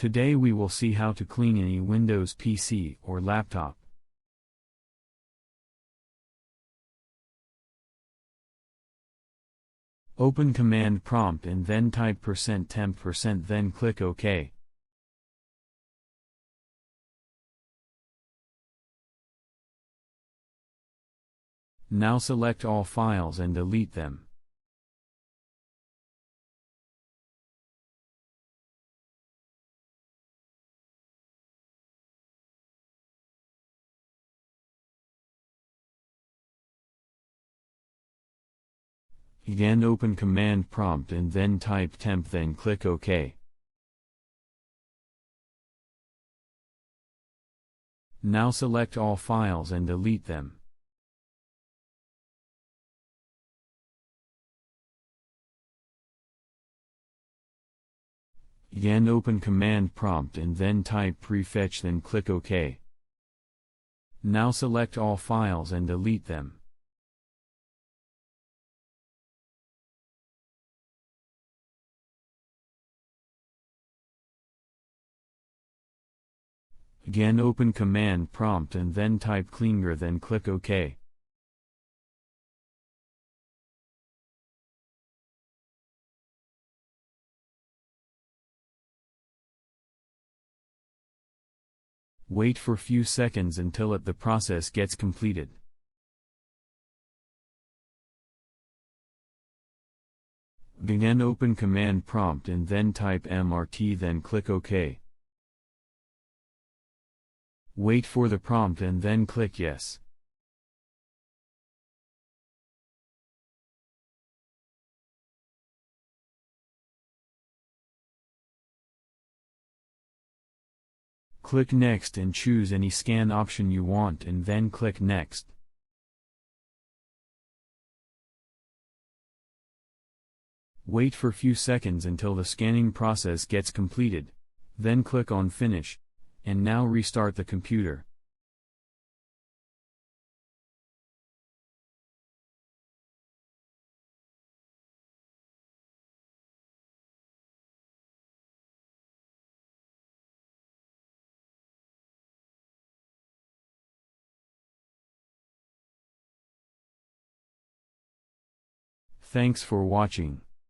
Today we will see how to clean any Windows PC or laptop. Open command prompt and then type %temp%, then click OK. Now select all files and delete them. Again, open command prompt and then type temp, then click OK. Now select all files and delete them. Again, open command prompt and then type prefetch, then click OK. Now select all files and delete them. Again, open command prompt and then type cleaner, then click OK. Wait for few seconds until the process gets completed. Again, open command prompt and then type MRT, then click OK. Wait for the prompt and then click Yes. Click Next and choose any scan option you want and then click Next. Wait for few seconds until the scanning process gets completed, then click on Finish, and now restart the computer. Thanks for watching.